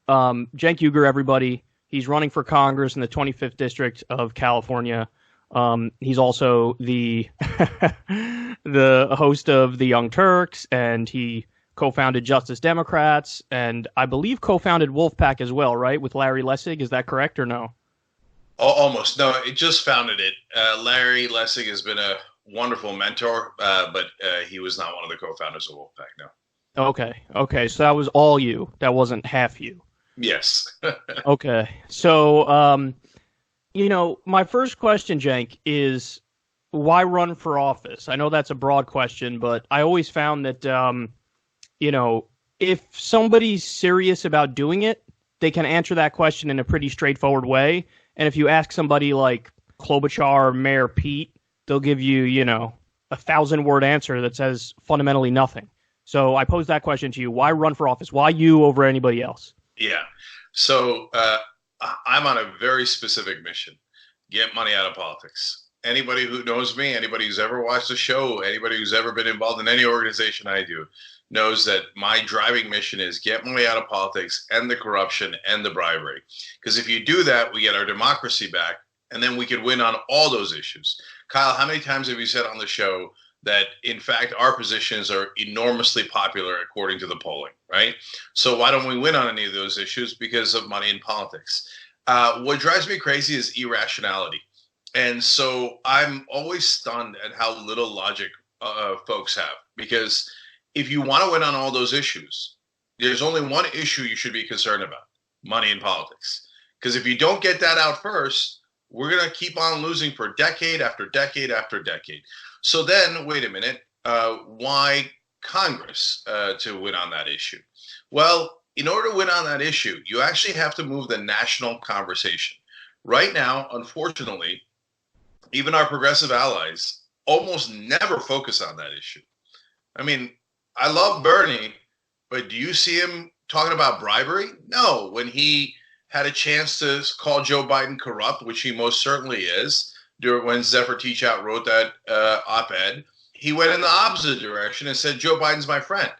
Cenk Uygur, everybody. He's running for Congress in the 25th District of California. He's also the the host of the Young Turks, and he co-founded Justice Democrats, and I believe co-founded Wolfpack as well, right? With Larry Lessig. Is that correct or no? Almost. No, it just founded it. Larry Lessig has been a wonderful mentor, but he was not one of the co-founders of Wolfpack, no. Okay. So that was all you. That wasn't half you. Yes. Okay. So, my first question, Cenk, is why run for office? I know that's a broad question, but I always found that, if somebody's serious about doing it, they can answer that question in a pretty straightforward way. And if you ask somebody like Klobuchar or Mayor Pete, they'll give you, a 1,000-word answer that says fundamentally nothing. So I pose that question to you. Why run for office? Why you over anybody else? Yeah. So I'm on a very specific mission. Get money out of politics. Anybody who knows me, anybody who's ever watched the show, anybody who's ever been involved in any organization I do, knows that my driving mission is get money out of politics, end the corruption, end the bribery. Because if you do that, we get our democracy back, and then we could win on all those issues. Kyle, how many times have you said on the show that, in fact, our positions are enormously popular according to the polling, right? So why don't we win on any of those issues? Because of money in politics. What drives me crazy is irrationality. And so I'm always stunned at how little logic folks have. Because if you want to win on all those issues, there's only one issue you should be concerned about: money in politics. Because if you don't get that out first, we're going to keep on losing for decade after decade after decade. So then, wait a minute, why Congress to win on that issue? Well, in order to win on that issue, you actually have to move the national conversation. Right now, unfortunately, even our progressive allies almost never focus on that issue. I mean, I love Bernie, but do you see him talking about bribery? No. When he had a chance to call Joe Biden corrupt, which he most certainly is, when Zephyr Teachout wrote that op-ed, he went in the opposite direction and said, Joe Biden's my friend.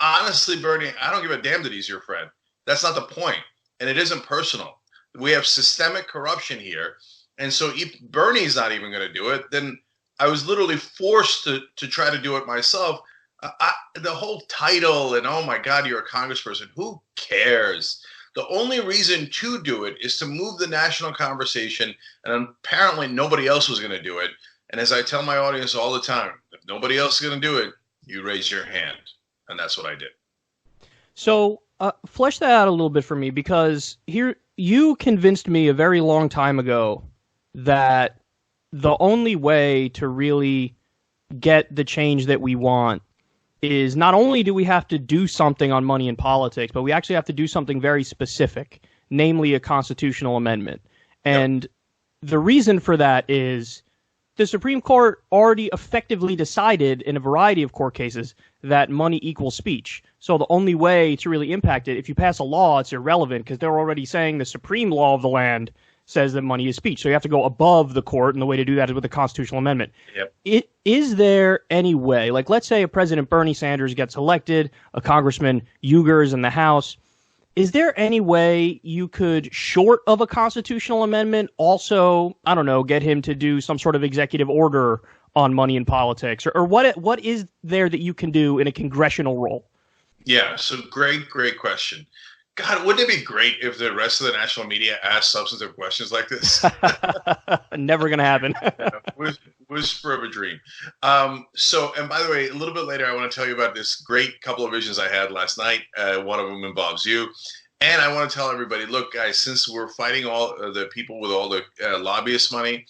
Honestly, Bernie, I don't give a damn that he's your friend. That's not the point. And it isn't personal. We have systemic corruption here. And so if Bernie's not even going to do it, then I was literally forced to try to do it myself. The whole title and, oh my God, you're a congressperson. Who cares? The only reason to do it is to move the national conversation, and apparently nobody else was going to do it. And as I tell my audience all the time, if nobody else is going to do it, you raise your hand. And that's what I did. So flesh that out a little bit for me, because here you convinced me a very long time ago that the only way to really get the change that we want is not only do we have to do something on money in politics, but we actually have to do something very specific, namely a constitutional amendment. And the reason for that is the Supreme Court already effectively decided in a variety of court cases that money equals speech. So the only way to really impact it, if you pass a law, it's irrelevant because they're already saying the supreme law of the land says that money is speech. So you have to go above the court, and the way to do that is with a constitutional amendment. Is there any way, like let's say a President Bernie Sanders gets elected, a Congressman Uyghur's in the House, is there any way you could, short of a constitutional amendment, also, I don't know, get him to do some sort of executive order on money in politics? Or what is there that you can do in a congressional role? Yeah, so great question. God, wouldn't it be great if the rest of the national media asked substantive questions like this? Never going to happen. Whisper of a dream. And by the way, a little bit later, I want to tell you about this great couple of visions I had last night. One of them involves you. And I want to tell everybody, look, guys, since we're fighting all the people with all the lobbyist money,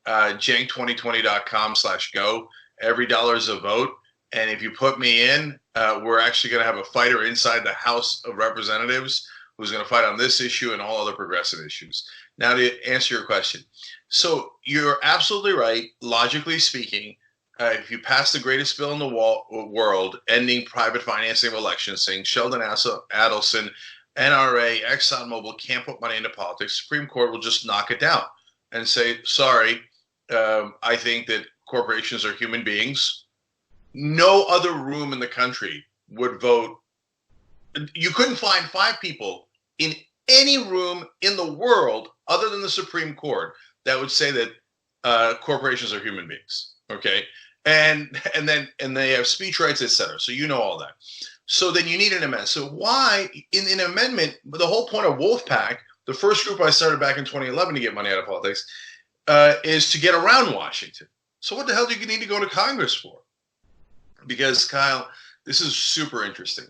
jank2020.com/go. Every dollar is a vote. And if you put me in, we're actually going to have a fighter inside the House of Representatives who's going to fight on this issue and all other progressive issues. Now, to answer your question. So you're absolutely right. Logically speaking, if you pass the greatest bill in the world, ending private financing of elections, saying Sheldon Adelson, NRA, ExxonMobil can't put money into politics, Supreme Court will just knock it down and say, sorry, I think that corporations are human beings. No other room in the country would vote. You couldn't find 5 people in any room in the world other than the Supreme Court that would say that corporations are human beings. Okay. And they have speech rights, etc. So you know all that. So then you need an amendment. So why in an amendment, the whole point of Wolfpack, the first group I started back in 2011 to get money out of politics, is to get around Washington. So what the hell do you need to go to Congress for? Because, Kyle, this is super interesting.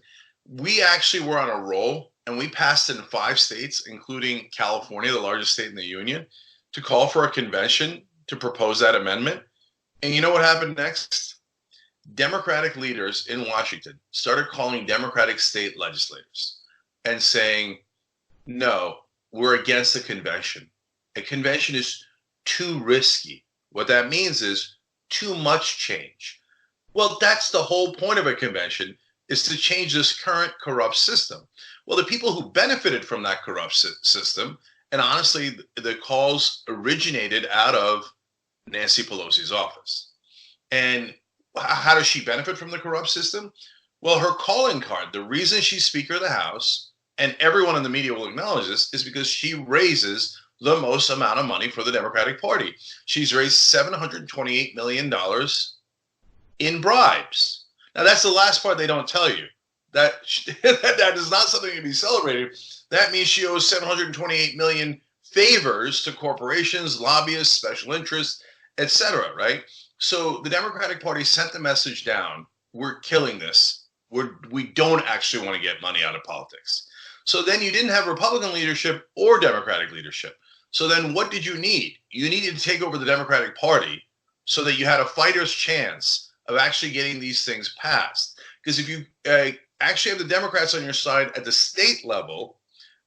We actually were on a roll, and we passed in 5 states, including California, the largest state in the union, to call for a convention to propose that amendment. And you know what happened next? Democratic leaders in Washington started calling Democratic state legislators and saying, no, we're against the convention. A convention is too risky. What that means is too much change. Well, that's the whole point of a convention, is to change this current corrupt system. Well, the people who benefited from that corrupt system, and honestly, the calls originated out of Nancy Pelosi's office. And how does she benefit from the corrupt system? Well, her calling card, the reason she's Speaker of the House, and everyone in the media will acknowledge this, is because she raises the most amount of money for the Democratic Party. She's raised $728 million in bribes. Now, that's the last part they don't tell you. That is not something to be celebrated. That means she owes $728 million favors to corporations, lobbyists, special interests, etc., right? So the Democratic Party sent the message down, we're killing this. We don't actually want to get money out of politics. So then you didn't have Republican leadership or Democratic leadership. So then what did you need? You needed to take over the Democratic Party so that you had a fighter's chance of actually getting these things passed. Because if you actually have the Democrats on your side at the state level,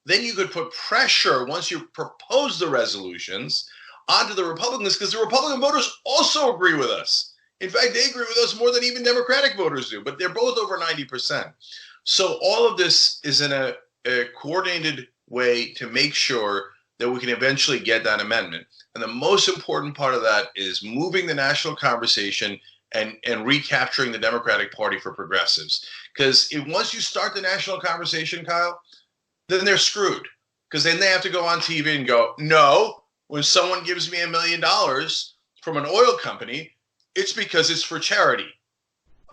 then you could put pressure once you propose the resolutions onto the Republicans, because the Republican voters also agree with us. In fact, they agree with us more than even Democratic voters do, but they're both over 90%. So all of this is in a coordinated way to make sure that we can eventually get that amendment. And the most important part of that is moving the national conversation and recapturing the Democratic Party for progressives. Because once you start the national conversation, Kyle, then they're screwed. Because then they have to go on TV and go, no, when someone gives me $1 million from an oil company, it's because it's for charity.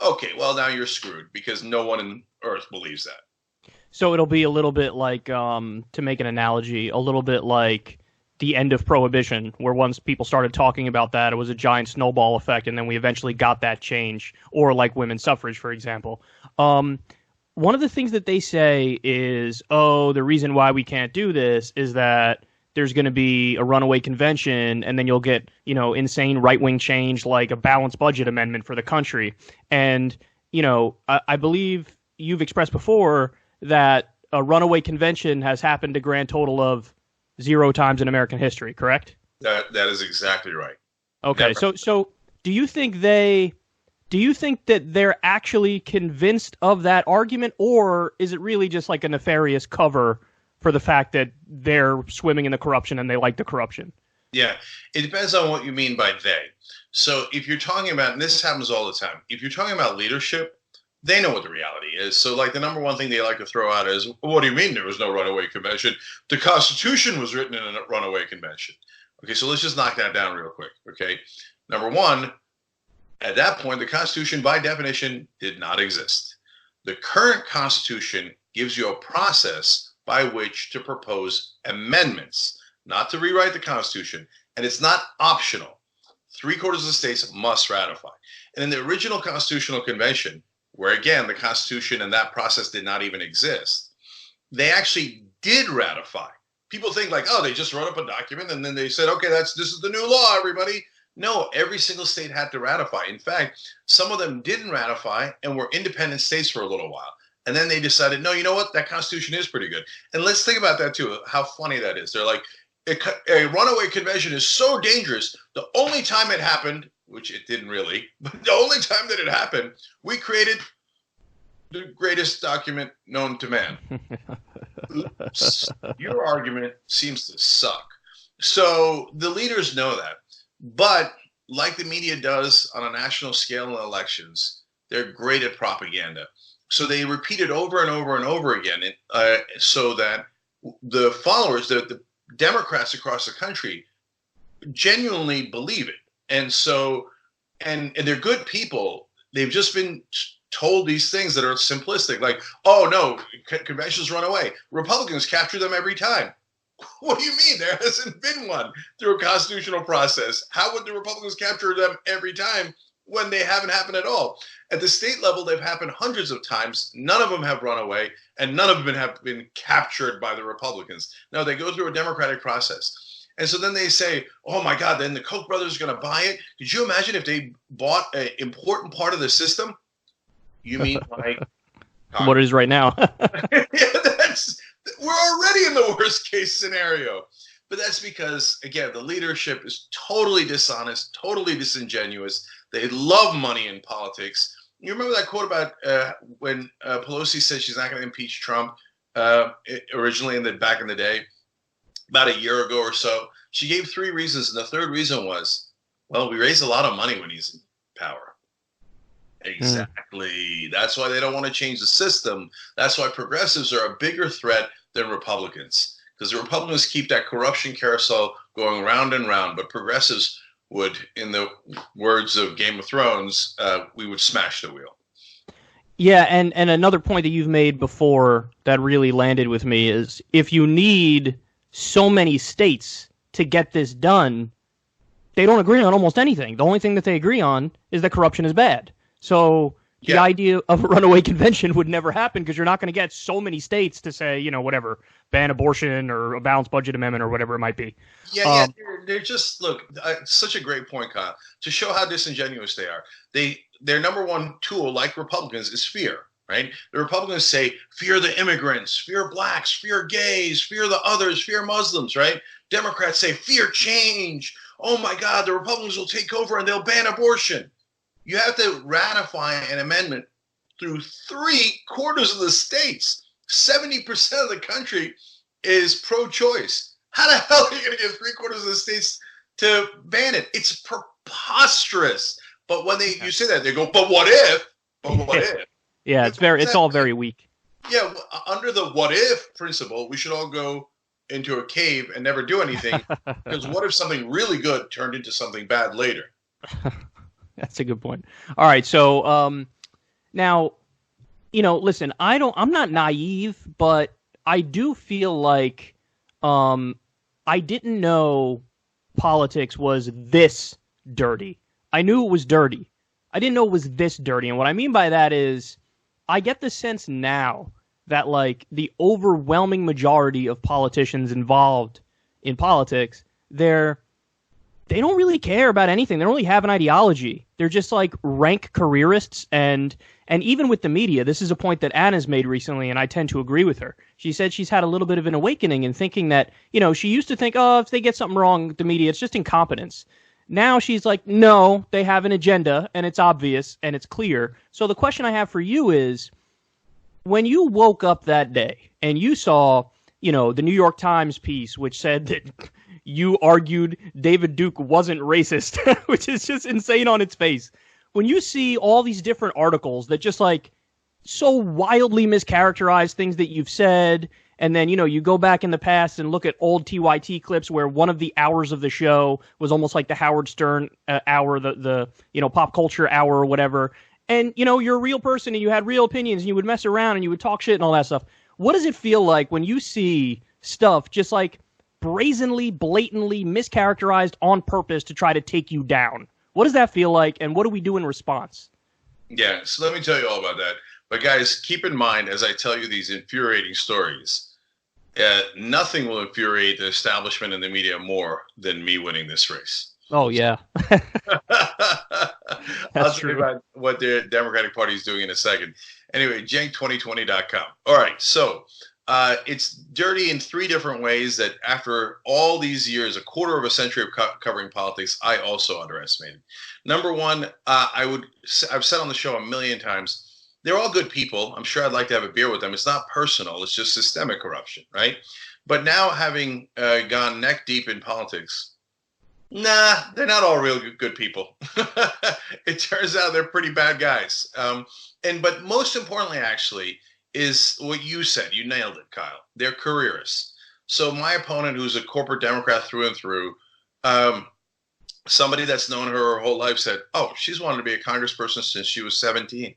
Okay, well, now you're screwed because no one on earth believes that. So it'll be a little bit like, to make an analogy, a little bit like the end of Prohibition, where once people started talking about that, it was a giant snowball effect, and then we eventually got that change. Or like women's suffrage, for example. One of the things that they say is, oh, the reason why we can't do this is that there's going to be a runaway convention, and then you'll get, insane right-wing change like a balanced budget amendment for the country. And, I believe you've expressed before that a runaway convention has happened a grand total of 0 times in American history, correct? That is exactly right. Okay, so do you think that they're actually convinced of that argument, or is it really just like a nefarious cover for the fact that they're swimming in the corruption and they like the corruption? Yeah, it depends on what you mean by they. So if you're talking about, and this happens all the time, if you're talking about leadership, they know what the reality is. So like the number one thing they like to throw out is, what do you mean there was no runaway convention? The Constitution was written in a runaway convention. Okay, so let's just knock that down real quick, okay? Number one, at that point, the Constitution by definition did not exist. The current Constitution gives you a process by which to propose amendments, not to rewrite the Constitution, and it's not optional. 3/4 of the states must ratify. And in the original Constitutional Convention, where again, the Constitution and that process did not even exist, they actually did ratify. People think like, oh, they just wrote up a document and then they said, okay, this is the new law, everybody. No, every single state had to ratify. In fact, some of them didn't ratify and were independent states for a little while. And then they decided, no, you know what? That Constitution is pretty good. And let's think about that too, how funny that is. They're like, a runaway convention is so dangerous. The only time it happened, which it didn't really, but the only time that it happened, we created the greatest document known to man. Oops. Your argument seems to suck. So the leaders know that. But like the media does on a national scale in elections, they're great at propaganda. So they repeat it over and over and over again so that the followers, the Democrats across the country, genuinely believe it. And so, and they're good people. They've just been told these things that are simplistic, like, oh no, conventions run away. Republicans capture them every time. What do you mean? There hasn't been one through a constitutional process. How would the Republicans capture them every time when they haven't happened at all? At the state level, they've happened hundreds of times. None of them have run away, and none of them have been captured by the Republicans. No, they go through a democratic process. And so then they say, oh my God, then the Koch brothers are going to buy it. Could you imagine if they bought an important part of the system? You mean like what it is right now? Yeah, we're already in the worst case scenario. But that's because, again, the leadership is totally dishonest, totally disingenuous. They love money in politics. You remember that quote about when Pelosi said she's not going to impeach Trump originally, and then back in the day, about a year ago or so? She gave 3 reasons, and the third reason was, well, we raise a lot of money when he's in power. Exactly. That's why they don't want to change the system. That's why progressives are a bigger threat than Republicans, because the Republicans keep that corruption carousel going round and round, but progressives would, in the words of Game of Thrones, we would smash the wheel. Yeah, and another point that you've made before that really landed with me is, if you need so many states to get this done, they don't agree on almost anything. The only thing that they agree on is that corruption is bad. So the idea of a runaway convention would never happen, because you're not going to get so many states to say, whatever, ban abortion or a balanced budget amendment or whatever it might be. Yeah, they're just, look, such a great point, Kyle, to show how disingenuous they are. Their number one tool, like Republicans, is fear, right? The Republicans say, fear the immigrants, fear blacks, fear gays, fear the others, fear Muslims, right? Democrats say, fear change. Oh my God, the Republicans will take over and they'll ban abortion. You have to ratify an amendment through 3/4 of the states. 70% of the country is pro-choice. How the hell are you going to get 3/4 of the states to ban it? It's preposterous. But when you say that, they go, but what if? But what if? Yeah, it's all very weak. Yeah, under the what if principle, we should all go into a cave and never do anything, because what if something really good turned into something bad later? That's a good point. All right, so now, listen, I'm not naive, but I do feel like I didn't know politics was this dirty. I knew it was dirty. I didn't know it was this dirty. And what I mean by that is, I get the sense now that, like, the overwhelming majority of politicians involved in politics, they don't really care about anything. They don't really have an ideology. They're just like rank careerists. And even with the media, this is a point that Anna's made recently, and I tend to agree with her. She said she's had a little bit of an awakening in thinking that, she used to think, oh, if they get something wrong with the media, it's just incompetence. Now she's like, no, they have an agenda, and it's obvious, and it's clear. So the question I have for you is, when you woke up that day and you saw, the New York Times piece, which said that you argued David Duke wasn't racist, which is just insane on its face. When you see all these different articles that just, like, so wildly mischaracterize things that you've said, and then, you go back in the past and look at old TYT clips where one of the hours of the show was almost like the Howard Stern hour, the pop culture hour or whatever. And, you're a real person and you had real opinions and you would mess around and you would talk shit and all that stuff. What does it feel like when you see stuff just, like, brazenly, blatantly mischaracterized on purpose to try to take you down? What does that feel like, and what do we do in response? Yeah, so let me tell you all about that. But guys, keep in mind, as I tell you these infuriating stories, nothing will infuriate the establishment and the media more than me winning this race. Oh, yeah. I'll tell you about what the Democratic Party is doing in a second. Anyway, Cenk2020.com. All right, so it's dirty in 3 different ways that, after all these years, a quarter of a century of covering politics, I also underestimated. Number one, I've said on the show a million times, they're all good people. I'm sure I'd like to have a beer with them. It's not personal. It's just systemic corruption, right? But now, having gone neck deep in politics, nah, they're not all real good people. It turns out they're pretty bad guys. But most importantly, actually, is what you said. You nailed it, Kyle. They're careerists. So my opponent, who's a corporate Democrat through and through, somebody that's known her whole life said, oh, she's wanted to be a congressperson since she was 17.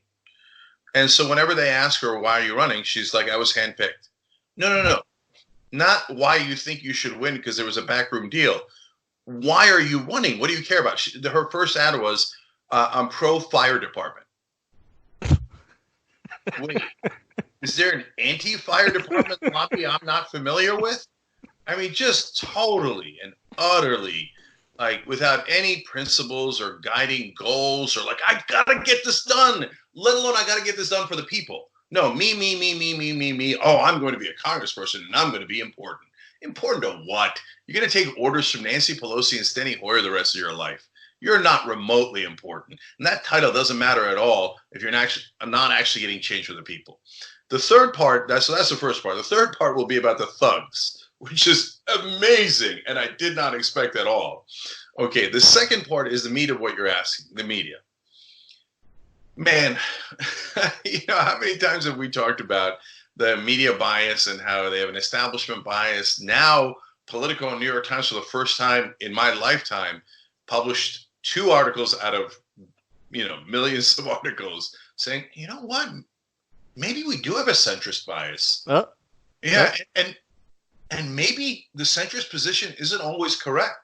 And so whenever they ask her, why are you running? She's like, I was handpicked. No. Not why you think you should win because there was a backroom deal. Why are you running? What do you care about? Her first ad was, I'm pro fire department. Wait, is there an anti-fire department lobby I'm not familiar with? I mean, just totally and utterly, like, without any principles or guiding goals, or like, I gotta get this done, let alone I gotta get this done for the people. No, me. Oh, I'm going to be a congressperson and I'm going to be important. Important to what? You're going to take orders from Nancy Pelosi and Steny Hoyer the rest of your life. You're not remotely important. And that title doesn't matter at all if you're not actually getting change for the people. The third part, that's the first part. The third part will be about the thugs, which is amazing. And I did not expect at all. Okay, the second part is the meat of what you're asking, the media. Man, how many times have we talked about the media bias and how they have an establishment bias? Now, Politico and New York Times, for the first time in my lifetime, published 2 articles out of, millions of articles saying, you know what, maybe we do have a centrist bias. Yeah, and maybe the centrist position isn't always correct.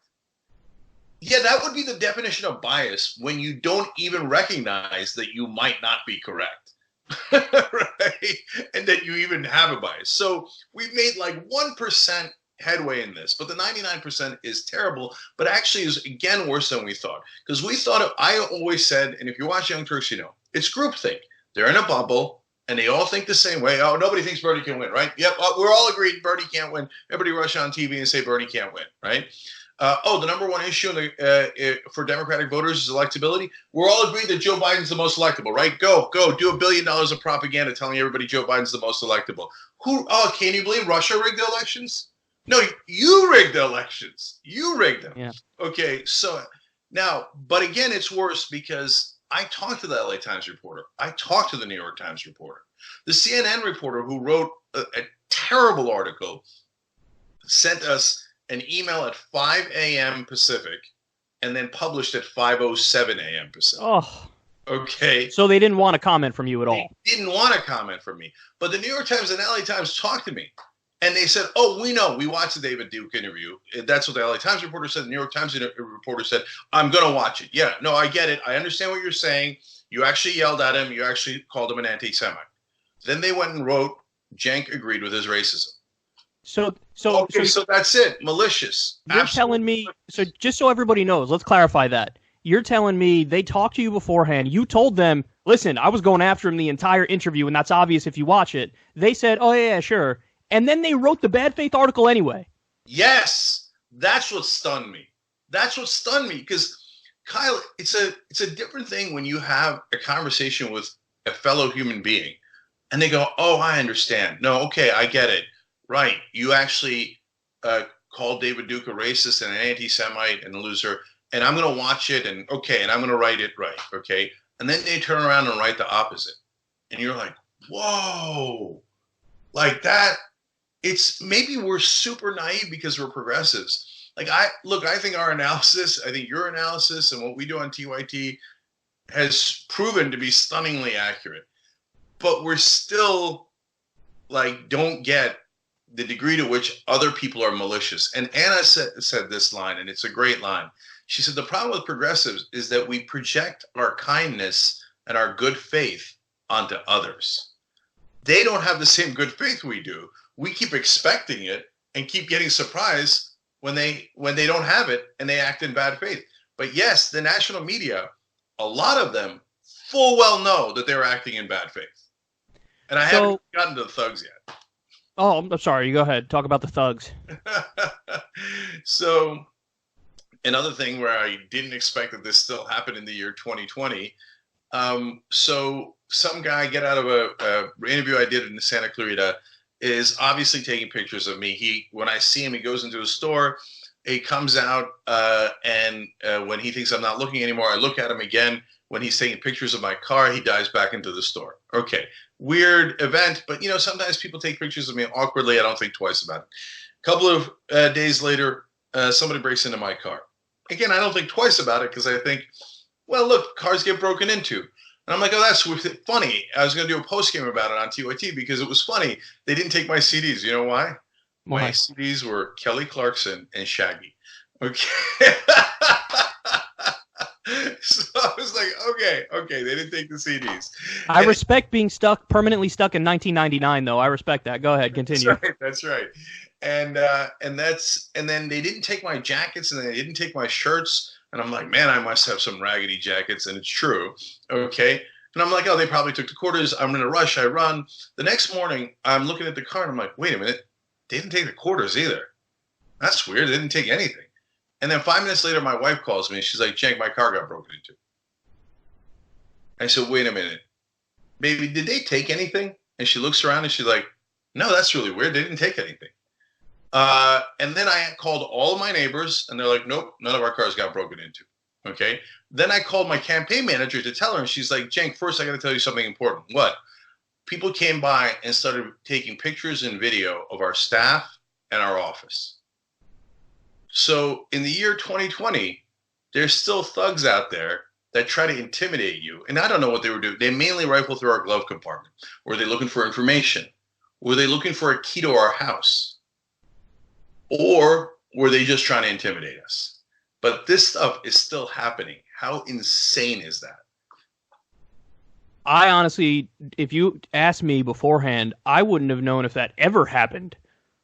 Yeah, that would be the definition of bias, when you don't even recognize that you might not be correct, right? And that you even have a bias. So we've made like 1% headway in this, but the 99% is terrible, but actually is, again, worse than we thought. Because we thought, I always said, and if you watch Young Turks, it's groupthink. They're in a bubble, and they all think the same way. Oh, nobody thinks Bernie can win, right? Yep, we're all agreed Bernie can't win. Everybody rush on TV and say Bernie can't win, right? The number one issue for Democratic voters is electability. We're all agreed that Joe Biden's the most electable, right? Go, do $1 billion of propaganda telling everybody Joe Biden's the most electable. Can you believe Russia rigged the elections? No, you rigged the elections. You rigged them. Yeah. Okay, so now, but again, it's worse because I talked to the LA Times reporter. I talked to the New York Times reporter. The CNN reporter who wrote a terrible article sent us an email at 5 a.m. Pacific and then published at 5:07 a.m. Pacific. Oh. Okay. So they didn't want a comment from you at all. They didn't want a comment from me. But the New York Times and LA Times talked to me. And they said, oh, we know. We watched the David Duke interview. That's what the LA Times reporter said. The New York Times reporter said, I'm going to watch it. Yeah, no, I get it. I understand what you're saying. You actually yelled at him. You actually called him an anti-Semite. Then they went and wrote, Cenk agreed with his racism. So that's it. Malicious. You're telling me, so just so everybody knows, let's clarify that. You're telling me they talked to you beforehand. You told them, listen, I was going after him the entire interview, and that's obvious if you watch it. They said, oh, yeah, sure. And then they wrote the bad faith article anyway. Yes. That's what stunned me. Because, Kyle, it's a different thing when you have a conversation with a fellow human being, and they go, oh, I understand. No, okay, I get it. Right. You actually called David Duke a racist and an anti-Semite and a loser, and I'm going to watch it, and okay, and I'm going to write it right, okay? And then they turn around and write the opposite. And you're like, whoa, like that. It's maybe we're super naive because we're progressives. Like, I think our analysis, I think your analysis and what we do on TYT has proven to be stunningly accurate. But we're still, like, don't get the degree to which other people are malicious. And Anna said this line, and it's a great line. She said, the problem with progressives is that we project our kindness and our good faith onto others. They don't have the same good faith we do. We keep expecting it and keep getting surprised when they don't have it and they act in bad faith. But yes, the national media, a lot of them full well know that they're acting in bad faith. And I haven't gotten to the thugs yet. Oh, I'm sorry. You go ahead. Talk about the thugs. So another thing where I didn't expect that this still happened in the year 2020. So some guy get out of a interview I did in Santa Clarita is obviously taking pictures of me. When I see him, he goes into a store. He comes out, and when he thinks I'm not looking anymore, I look at him again. When he's taking pictures of my car, he dives back into the store. Okay, weird event, but sometimes people take pictures of me awkwardly. I don't think twice about it. couple of days later, somebody breaks into my car. Again, I don't think twice about it because I think, well, look, cars get broken into. And I'm like, oh, that's funny. I was going to do a post game about it on TYT because it was funny. They didn't take my CDs. You know why? Why? My CDs were Kelly Clarkson and Shaggy. Okay. So I was like, okay, they didn't take the CDs. I respect being permanently stuck in 1999, though. I respect that. Go ahead, continue. That's right. And then they didn't take my jackets and they didn't take my shirts. And I'm like, man, I must have some raggedy jackets. And it's true. Okay. And I'm like, oh, they probably took the quarters. I'm in a rush. I run. The next morning, I'm looking at the car and I'm like, wait a minute. They didn't take the quarters either. That's weird. They didn't take anything. And then 5 minutes later, my wife calls me and she's like, Cenk, my car got broken into. I said, wait a minute. Baby, did they take anything? And she looks around and she's like, no, that's really weird. They didn't take anything. And then I called all of my neighbors and they're like, nope, none of our cars got broken into. Okay. Then I called my campaign manager to tell her, and she's like, Cenk, first I got to tell you something important. What? People came by and started taking pictures and video of our staff and our office. So in the year 2020, there's still thugs out there that try to intimidate you. And I don't know what they were doing. They mainly rifle through our glove compartment. Were they looking for information? Were they looking for a key to our house? Or were they just trying to intimidate us? But this stuff is still happening. How insane is that? I honestly, if you asked me beforehand, I wouldn't have known if that ever happened.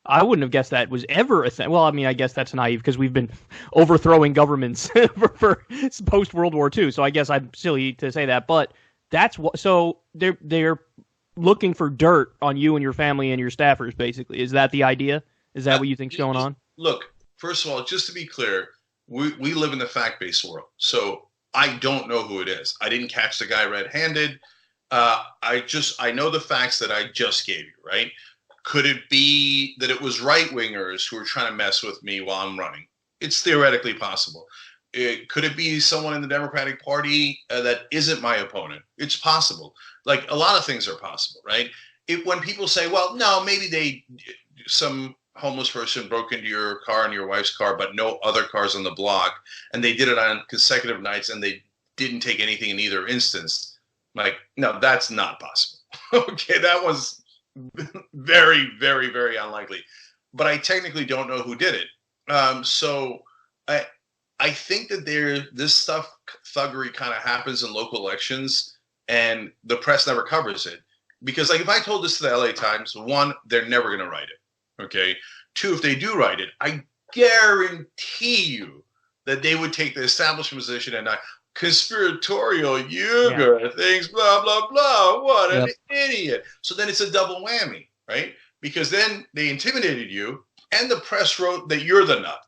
I wouldn't have guessed that was ever a thing. Well, I mean, I guess that's naive because we've been overthrowing governments for post-World War II. So I guess I'm silly to say that. But that's what. So they're looking for dirt on you and your family and your staffers, basically. Is that the idea? Is that what you think's going on? Look, first of all, just to be clear, we live in the fact-based world. So I don't know who it is. I didn't catch the guy red-handed. I know the facts that I just gave you, right? Could it be that it was right-wingers who were trying to mess with me while I'm running? It's theoretically possible. Could it be someone in the Democratic Party that isn't my opponent? It's possible. Like, a lot of things are possible, right? When people say, well, no, maybe some homeless person broke into your car and your wife's car, but no other cars on the block, and they did it on consecutive nights and they didn't take anything in either instance. Like, no, that's not possible. Okay, that was very, very, very unlikely. But I technically don't know who did it. So I think that this stuff, thuggery, kind of happens in local elections, and the press never covers it. Because, like, if I told this to the LA Times, one, they're never going to write it. Okay. Two, if they do write it, I guarantee you that they would take the establishment position and not conspiratorial Uygur things, blah, blah, blah. What an idiot. So then it's a double whammy, right? Because then they intimidated you and the press wrote that you're the nut.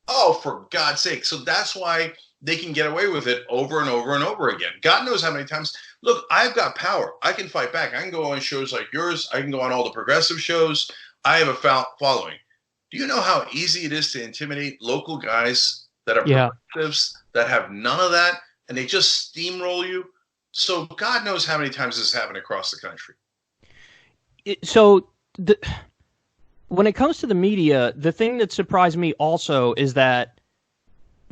Oh, for God's sake. So that's why they can get away with it over and over and over again. God knows how many times. Look, I've got power. I can fight back. I can go on shows like yours. I can go on all the progressive shows. I have a following. Do you know how easy it is to intimidate local guys that are progressives that have none of that, and they just steamroll you? So God knows how many times this has happened across the country. When it comes to the media, the thing that surprised me also is that,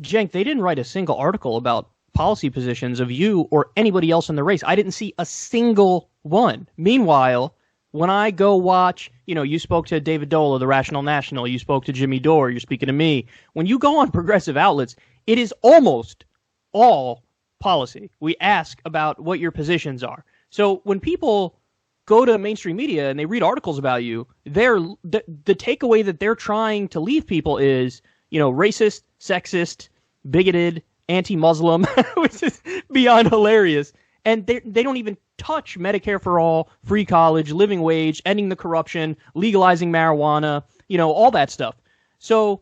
Cenk, they didn't write a single article about policy positions of you or anybody else in the race. I didn't see a single one. Meanwhile, when I go watch, you spoke to David Dole of the Rational National, you spoke to Jimmy Dore, you're speaking to me. When you go on progressive outlets, it is almost all policy. We ask about what your positions are. So when people go to mainstream media and they read articles about you, the takeaway that they're trying to leave people is, racist, sexist, bigoted, anti-Muslim, which is beyond hilarious. And they don't even touch Medicare for all, free college, living wage, ending the corruption, legalizing marijuana, all that stuff. So,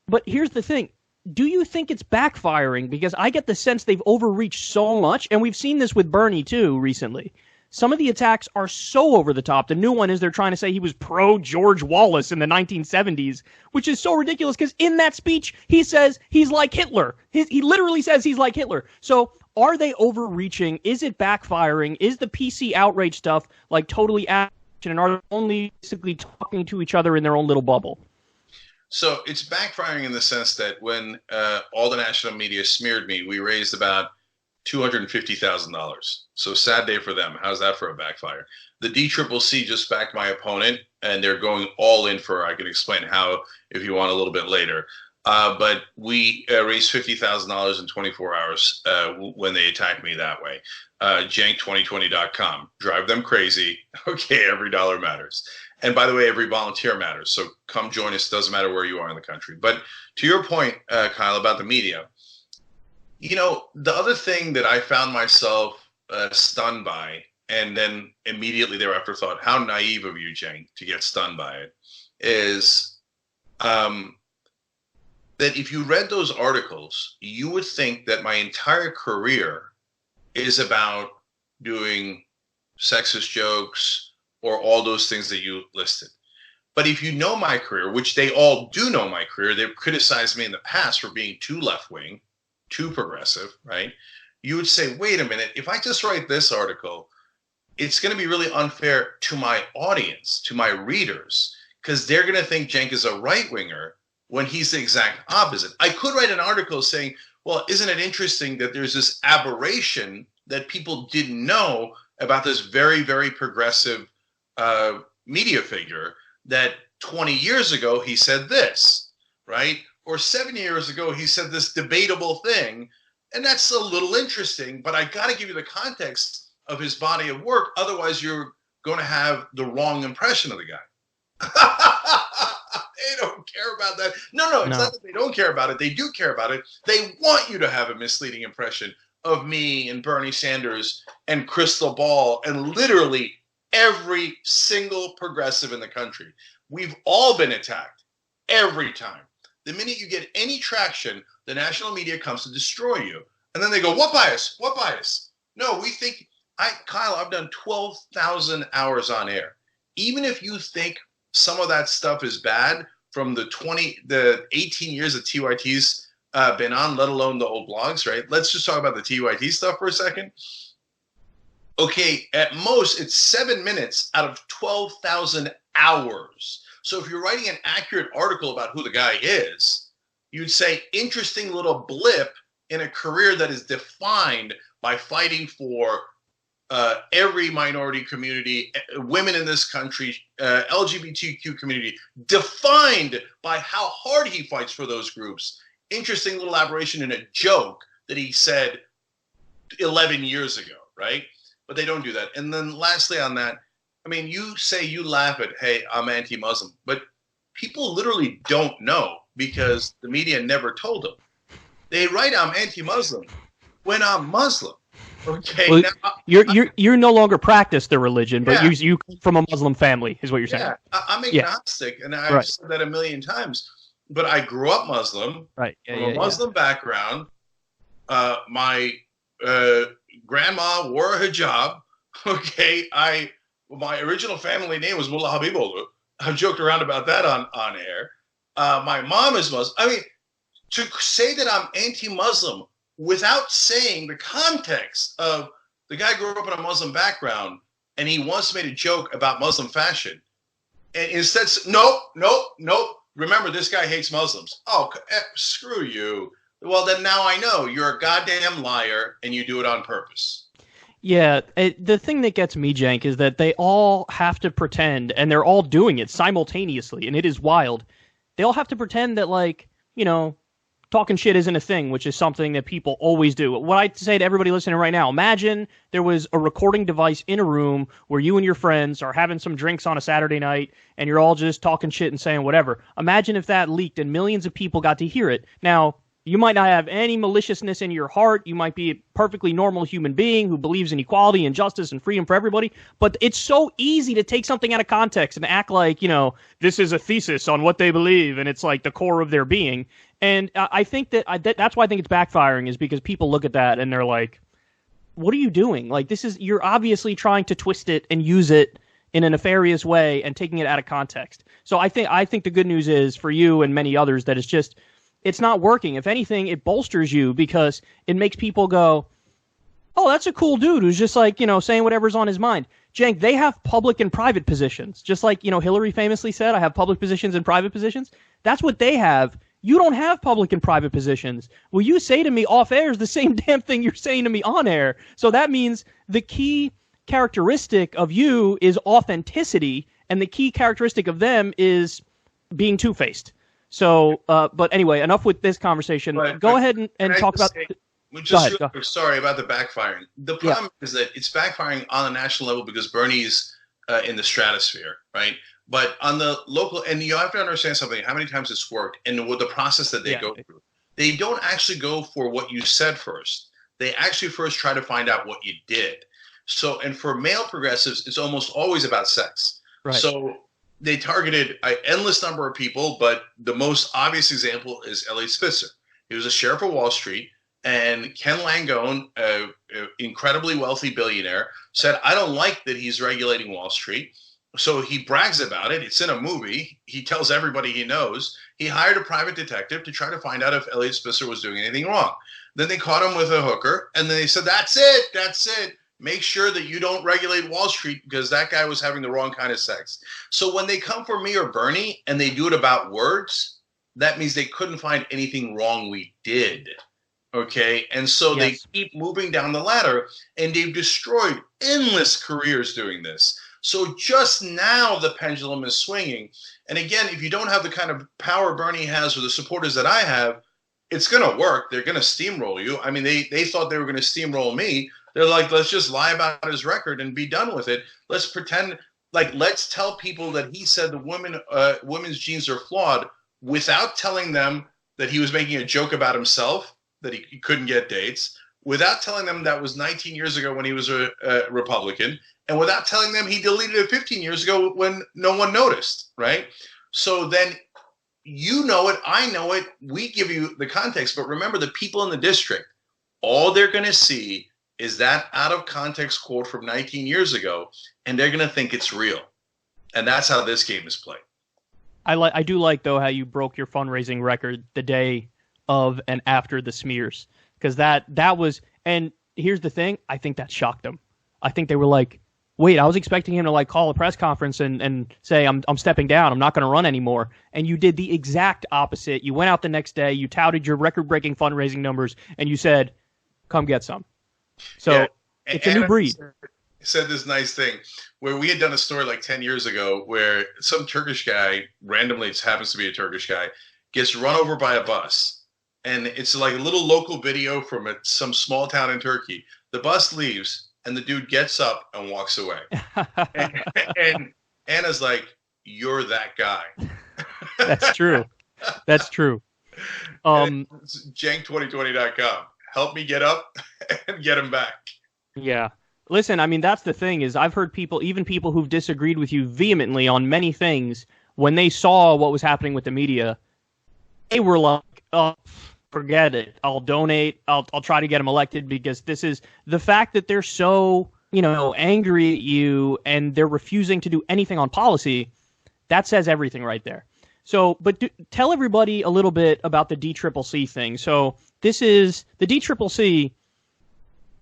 but here's the thing. Do you think it's backfiring? Because I get the sense they've overreached so much, and we've seen this with Bernie, too, recently. Some of the attacks are so over the top. The new one is they're trying to say he was pro-George Wallace in the 1970s, which is so ridiculous because in that speech, he says he's like Hitler. He literally says he's like Hitler. So are they overreaching? Is it backfiring? Is the PC outrage stuff like totally action, and are they only basically talking to each other in their own little bubble? So it's backfiring in the sense that when all the national media smeared me, we raised about $250,000. So sad day for them. How's that for a backfire? The DCCC just backed my opponent, and they're going all in for. I can explain how if you want a little bit later. But we raised $50,000 in 24 hours when they attacked me that way. Cenk2020.com. Drive them crazy. Okay, every dollar matters. And by the way, every volunteer matters. So come join us. Doesn't matter where you are in the country. But to your point, Kyle, about the media, you know, the other thing that I found myself stunned by, and then immediately thereafter thought, how naive of you, Cenk, to get stunned by it, is that if you read those articles, you would think that my entire career is about doing sexist jokes or all those things that you listed. But if you know my career, which they all do know my career, they've criticized me in the past for being too left-wing, too progressive, right? You would say, wait a minute, if I just write this article, it's going to be really unfair to my audience, to my readers, because they're going to think Cenk is a right-winger when he's the exact opposite. I could write an article saying, well, isn't it interesting that there's this aberration that people didn't know about this very, very progressive media figure that 20 years ago he said this, right? Or 7 years ago he said this debatable thing. And that's a little interesting, but I got to give you the context of his body of work. Otherwise, you're going to have the wrong impression of the guy. They don't care about that. No, it's not that they don't care about it. They do care about it. They want you to have a misleading impression of me and Bernie Sanders and Crystal Ball and literally every single progressive in the country. We've all been attacked every time. The minute you get any traction, the national media comes to destroy you. And then they go, what bias? What bias? No, we think, Kyle, I've done 12,000 hours on air. Even if you think some of that stuff is bad from the 18 years that TYT's been on, let alone the old blogs, right? Let's just talk about the TYT stuff for a second. Okay, at most, it's 7 minutes out of 12,000 hours. So if you're writing an accurate article about who the guy is, you'd say, interesting little blip in a career that is defined by fighting for every minority community, women in this country, LGBTQ community, defined by how hard he fights for those groups. Interesting little aberration in a joke that he said 11 years ago, right? But they don't do that. And then lastly on that, I mean, you say you laugh at, hey, I'm anti-Muslim, but people literally don't know because the media never told them. They write I'm anti-Muslim when I'm Muslim. Okay, well, now, you're no longer practice the religion, but you come from a Muslim family, is what you're saying. Yeah, I'm agnostic, and I've said that a million times. But I grew up Muslim, right? From a Muslim background. My grandma wore a hijab. Okay, my original family name was Mullah Habibullah. I've joked around about that on air. My mom is Muslim. I mean, to say that I'm anti-Muslim without saying the context of the guy grew up in a Muslim background and he once made a joke about Muslim fashion. And instead, nope. Remember, this guy hates Muslims. Oh, screw you. Well, then now I know you're a goddamn liar and you do it on purpose. Yeah, the thing that gets me, Cenk, is that they all have to pretend, and they're all doing it simultaneously, and it is wild. They all have to pretend that, like, you know, talking shit isn't a thing, which is something that people always do. What I say to everybody listening right now, imagine there was a recording device in a room where you and your friends are having some drinks on a Saturday night, and you're all just talking shit and saying whatever. Imagine if that leaked and millions of people got to hear it. Now, you might not have any maliciousness in your heart. You might be a perfectly normal human being who believes in equality and justice and freedom for everybody. But it's so easy to take something out of context and act like, you know, this is a thesis on what they believe and it's like the core of their being. And I think that's why I think it's backfiring, is because people look at that and they're like, what are you doing? Like, you're obviously trying to twist it and use it in a nefarious way and taking it out of context. So I think the good news is for you and many others that it's not working. If anything, it bolsters you because it makes people go, oh, that's a cool dude who's just like, you know, saying whatever's on his mind. Cenk, they have public and private positions. Just like, Hillary famously said, I have public positions and private positions. That's what they have. You don't have public and private positions. What you say to me off air is the same damn thing you're saying to me on air. So that means the key characteristic of you is authenticity, and the key characteristic of them is being two-faced. So, but anyway, enough with this conversation. Go ahead and talk about... Sorry about the backfiring. The problem is that it's backfiring on a national level because Bernie's in the stratosphere, right? But on the local, and you have to understand something, how many times it's worked and with the process that they go through. They don't actually go for what you said first. They actually first try to find out what you did. So, and for male progressives, it's almost always about sex. Right. So they targeted an endless number of people, but the most obvious example is Elliot Spitzer. He was a sheriff of Wall Street, and Ken Langone, an incredibly wealthy billionaire, said, I don't like that he's regulating Wall Street. So he brags about it. It's in a movie. He tells everybody he knows. He hired a private detective to try to find out if Elliot Spitzer was doing anything wrong. Then they caught him with a hooker, and then they said, that's it. Make sure that you don't regulate Wall Street because that guy was having the wrong kind of sex. So when they come for me or Bernie and they do it about words, that means they couldn't find anything wrong we did. Okay? And so they keep moving down the ladder, and they've destroyed endless careers doing this. So just now the pendulum is swinging. And again, if you don't have the kind of power Bernie has or the supporters that I have, it's going to work. They're going to steamroll you. I mean, they thought they were going to steamroll me. They're like, let's just lie about his record and be done with it. Let's pretend, let's tell people that he said the women's genes are flawed without telling them that he was making a joke about himself, that he couldn't get dates, without telling them that was 19 years ago when he was a Republican, and without telling them he deleted it 15 years ago when no one noticed, right? So then you know it, I know it, we give you the context, but remember the people in the district, all they're going to see is that out of context quote from 19 years ago, and they're going to think it's real. And that's how this game is played. I do like, though, how you broke your fundraising record the day of and after the smears, because that was, and here's the thing, I think that shocked them. I think they were like, wait, I was expecting him to call a press conference and say, I'm stepping down, I'm not going to run anymore. And you did the exact opposite. You went out the next day, you touted your record-breaking fundraising numbers, and you said, come get some. So it's a new breed. Said this nice thing where we had done a story 10 years ago where some Turkish guy, randomly it happens to be a Turkish guy, gets run over by a bus. And it's a little local video from some small town in Turkey. The bus leaves and the dude gets up and walks away. and Anna's like, you're that guy. That's true. That's true. Cenk2020.com. Help me get up and get him back. Yeah. Listen, I mean, that's the thing is I've heard people, even people who've disagreed with you vehemently on many things, when they saw what was happening with the media, they were like, oh, forget it. I'll donate. I'll try to get him elected because this is the fact that they're so, angry at you and they're refusing to do anything on policy. That says everything right there. So, but tell everybody a little bit about the DCCC thing. So this is the DCCC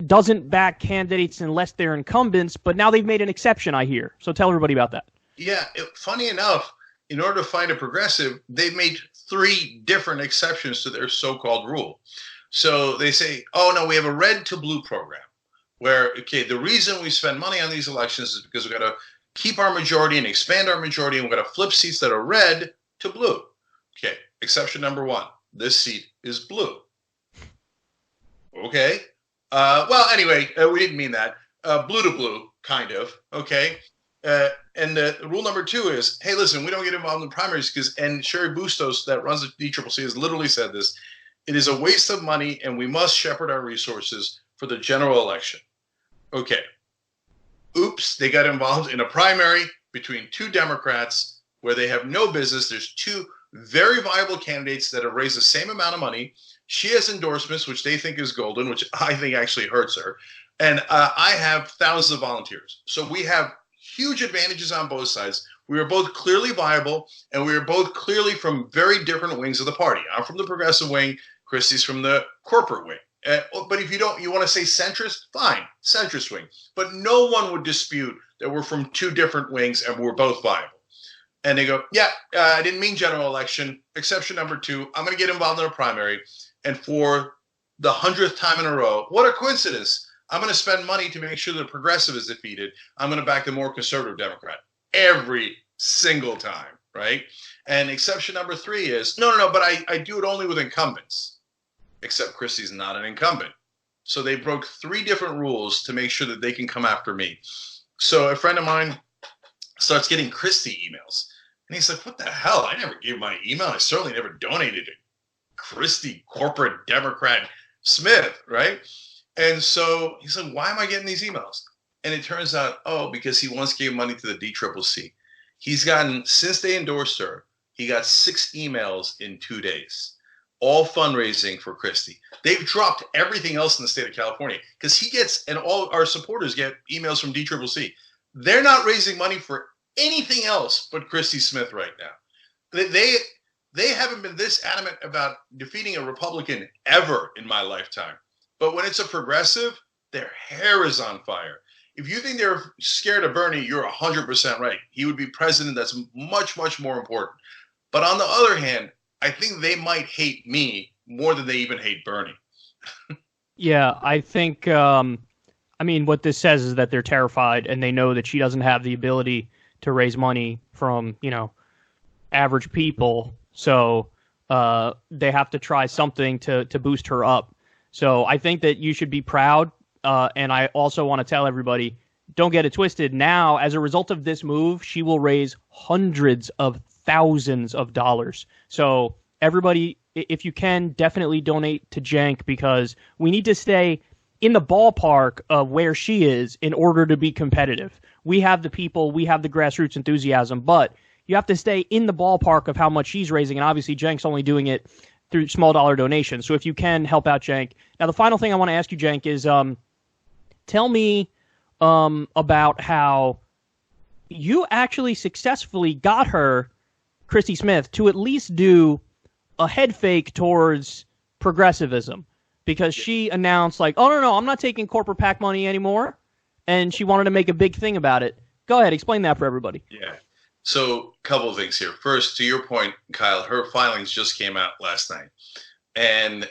doesn't back candidates unless they're incumbents, but now they've made an exception, I hear. So tell everybody about that. Yeah, funny enough, in order to find a progressive, they've made 3 different exceptions to their so-called rule. So they say, oh, no, we have a red to blue program where, okay, the reason we spend money on these elections is because we've got to keep our majority and expand our majority, and we've got to flip seats that are red to blue. Okay, exception number 1, this seat is blue. Okay. Well, anyway, we didn't mean that. Blue to blue, kind of. Okay. And rule number 2 is, hey, listen, we don't get involved in primaries and Sherry Bustos that runs the DCCC has literally said this, it is a waste of money and we must shepherd our resources for the general election. Okay. Oops, they got involved in a primary between 2 Democrats where they have no business. There's 2 very viable candidates that have raised the same amount of money. She has endorsements, which they think is golden, which I think actually hurts her. And I have thousands of volunteers. So we have huge advantages on both sides. We are both clearly viable, and we are both clearly from very different wings of the party. I'm from the progressive wing. Christie's from the corporate wing. But if you want to say centrist, fine, centrist wing. But no one would dispute that were from two different wings and were both viable. And they go, yeah, I didn't mean general election. Exception number 2, I'm going to get involved in a primary. And for the 100th time in a row, what a coincidence. I'm going to spend money to make sure the progressive is defeated. I'm going to back the more conservative Democrat every single time, right? And exception number 3 is, no, but I do it only with incumbents, except Christie's not an incumbent. So they broke 3 different rules to make sure that they can come after me. So a friend of mine starts getting Christie emails. And he's like, what the hell? I never gave my email. I certainly never donated to Christie corporate Democrat Smith, right? And so he's like, why am I getting these emails? And it turns out, because he once gave money to the DCCC. He's gotten, since they endorsed her, he got 6 emails in 2 days, all fundraising for Christie. They've dropped everything else in the state of California because he gets, and all our supporters get emails from DCCC. They're not raising money for anything else but Christie Smith right now. They haven't been this adamant about defeating a Republican ever in my lifetime. But when it's a progressive, their hair is on fire. If you think they're scared of Bernie, you're 100% right. He would be president. That's much, much more important. But on the other hand, I think they might hate me more than they even hate Bernie. Yeah, I think, what this says is that they're terrified and they know that she doesn't have the ability to raise money from, average people. So they have to try something to boost her up. So I think that you should be proud. And I also want to tell everybody, don't get it twisted. Now, as a result of this move, she will raise hundreds of thousands of dollars. So everybody, if you can, definitely donate to Cenk because we need to stay in the ballpark of where she is in order to be competitive. We have the people, we have the grassroots enthusiasm, but you have to stay in the ballpark of how much she's raising. And obviously, Cenk's only doing it through small dollar donations. So if you can, help out Cenk. Now, the final thing I want to ask you, Cenk, is tell me about how you actually successfully got her, Christie Smith, to at least do a head fake towards progressivism. Because she announced, like, oh, no, I'm not taking corporate PAC money anymore. And she wanted to make a big thing about it. Go ahead, explain that for everybody. Yeah. So a couple of things here. First, to your point, Kyle, her filings just came out last night. And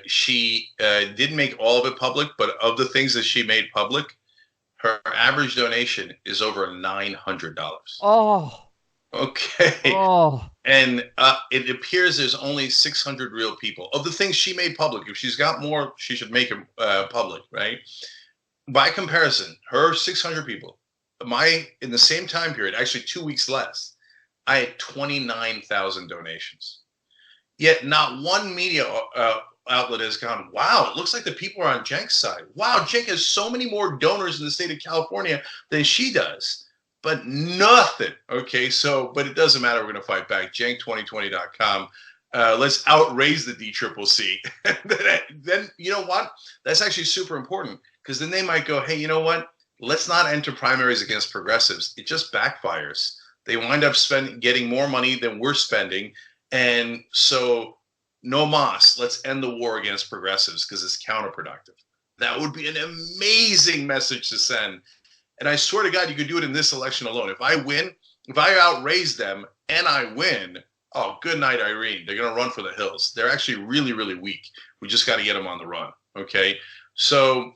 she didn't make all of it public, but of the things that she made public, her average donation is over $900. Oh. Okay. Oh. And it appears there's only 600 real people. Of the things she made public, if she's got more, she should make them public, right? By comparison, her 600 people, in the same time period, actually 2 weeks less, I had 29,000 donations. Yet not one media outlet has gone, wow, it looks like the people are on Cenk's side. Wow, Cenk has so many more donors in the state of California than she does. But nothing. Okay, but it doesn't matter. We're going to fight back. Cenk2020.com. Let's outraise the DCCC. Then, you know what? That's actually super important because then they might go, hey, you know what? Let's not enter primaries against progressives. It just backfires. They wind up getting more money than we're spending. And so, no mas. Let's end the war against progressives because it's counterproductive. That would be an amazing message to send. And I swear to God, you could do it in this election alone. If I win, if I outraise them and I win, oh, good night, Irene. They're going to run for the hills. They're actually really, really weak. We just got to get them on the run. Okay. So,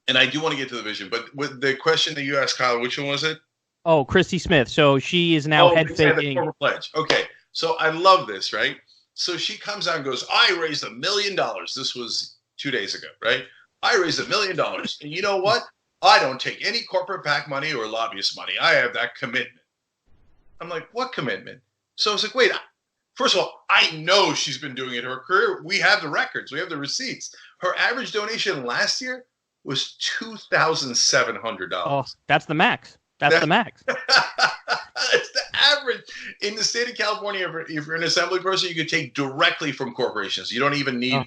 and I do want to get to the vision, but with the question that you asked, Kyle, which one was it? Oh, Christie Smith. So she is now head faking. The pledge. Okay. So I love this, right? So she comes out and goes, I raised $1 million. This was 2 days ago, right? I raised $1 million. And you know what? I don't take any corporate PAC money or lobbyist money. I have that commitment. I'm like, what commitment? So I was like, wait, first of all, I know she's been doing it her career. We have the records. We have the receipts. Her average donation last year was $2,700. Oh, that's the max. That's the max. That's the average. In the state of California, if you're an assembly person, you can take directly from corporations. You don't even need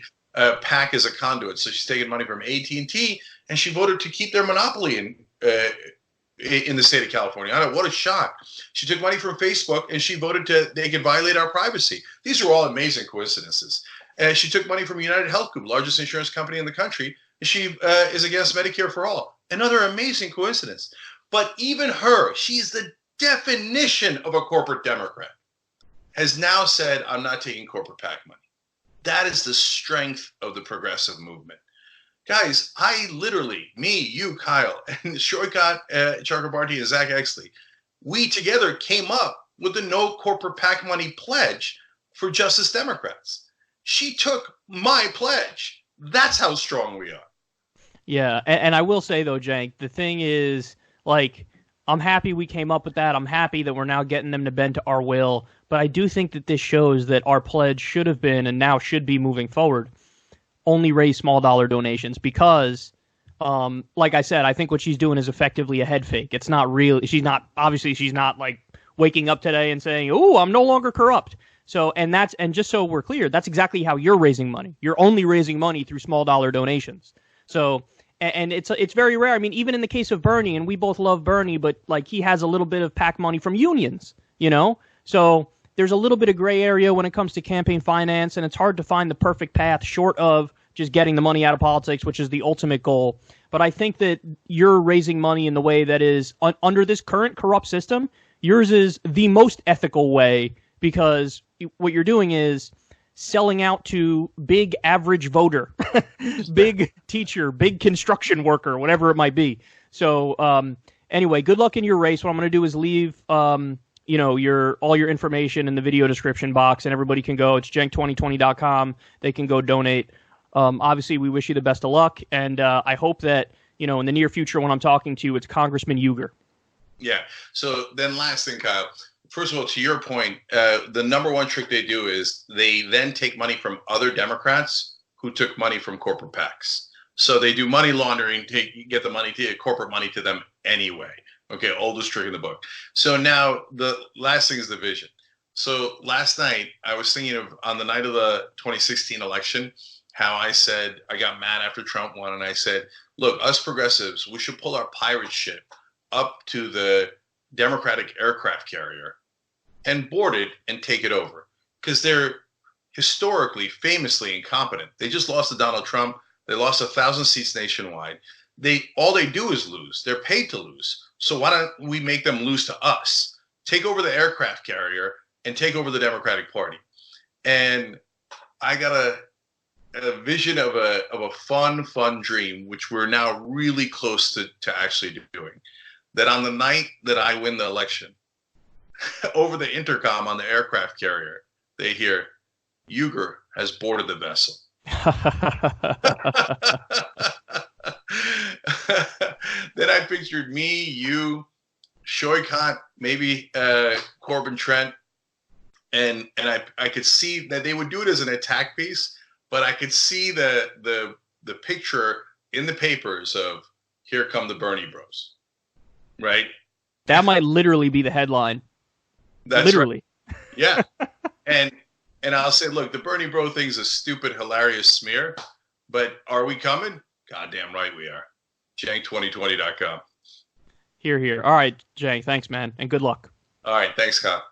PAC as a conduit. So she's taking money from AT&T, and she voted to keep their monopoly in the state of California. I don't know, what a shock. She took money from Facebook, and she voted they could violate our privacy. These are all amazing coincidences. And she took money from United Health Group, largest insurance company in the country, and she is against Medicare for all. Another amazing coincidence. But even her, she's the definition of a corporate Democrat, has now said, I'm not taking corporate PAC money. That is the strength of the progressive movement. Guys, I literally, me, you, Kyle, and Shoykat Chakrabarti and Zach Exley, we together came up with the no corporate PAC money pledge for Justice Democrats. She took my pledge. That's how strong we are. Yeah, and I will say, though, Cenk, the thing is, like, I'm happy we came up with that. I'm happy that we're now getting them to bend to our will. But I do think that this shows that our pledge should have been, and now should be moving forward, only raise small dollar donations because, like I said, I think what she's doing is effectively a head fake. It's not real. She's not like waking up today and saying, "Oh, I'm no longer corrupt." So, and just so we're clear, that's exactly how you're raising money. You're only raising money through small dollar donations. So, and it's very rare. I mean, even in the case of Bernie, and we both love Bernie, but like he has a little bit of PAC money from unions, So there's a little bit of gray area when it comes to campaign finance, and it's hard to find the perfect path short of just getting the money out of politics, which is the ultimate goal. But I think that you're raising money in the way that is, under this current corrupt system, yours is the most ethical way, because what you're doing is selling out to big average voter, big teacher, big construction worker, whatever it might be. So anyway, good luck in your race. What I'm going to do is leave all your information in the video description box, and everybody can go. It's cenk2020.com. They can go donate. Obviously, we wish you the best of luck, and I hope that, in the near future when I'm talking to you, it's Congressman Uygur. Yeah. So then last thing, Kyle. First of all, to your point, the number one trick they do is they then take money from other Democrats who took money from corporate PACs. So they do money laundering, get the money, corporate money to them anyway. Okay, oldest trick in the book. So now the last thing is the vision. So last night, I was thinking of, on the night of the 2016 election, how I said, I got mad after Trump won, and I said, look, us progressives, we should pull our pirate ship up to the Democratic aircraft carrier and board it and take it over. Because they're historically, famously incompetent. They just lost to Donald Trump. They lost 1,000 seats nationwide. All they do is lose. They're paid to lose. So why don't we make them lose to us? Take over the aircraft carrier and take over the Democratic Party. And I got a vision of a fun dream, which we're now really close to actually doing. That on the night that I win the election, over the intercom on the aircraft carrier, they hear, Uygur has boarded the vessel. Then I pictured me, you, Shoykat, maybe Corbin Trent, and I could see that they would do it as an attack piece, but I could see the picture in the papers of, here come the Bernie Bros, right? That might literally be the headline. That's literally. Right. Yeah. And I'll say, look, the Bernie Bro thing's a stupid, hilarious smear, but are we coming? Goddamn right we are. Cenk2020.com. Here. All right, Cenk. Thanks, man, and good luck. All right. Thanks, Kyle.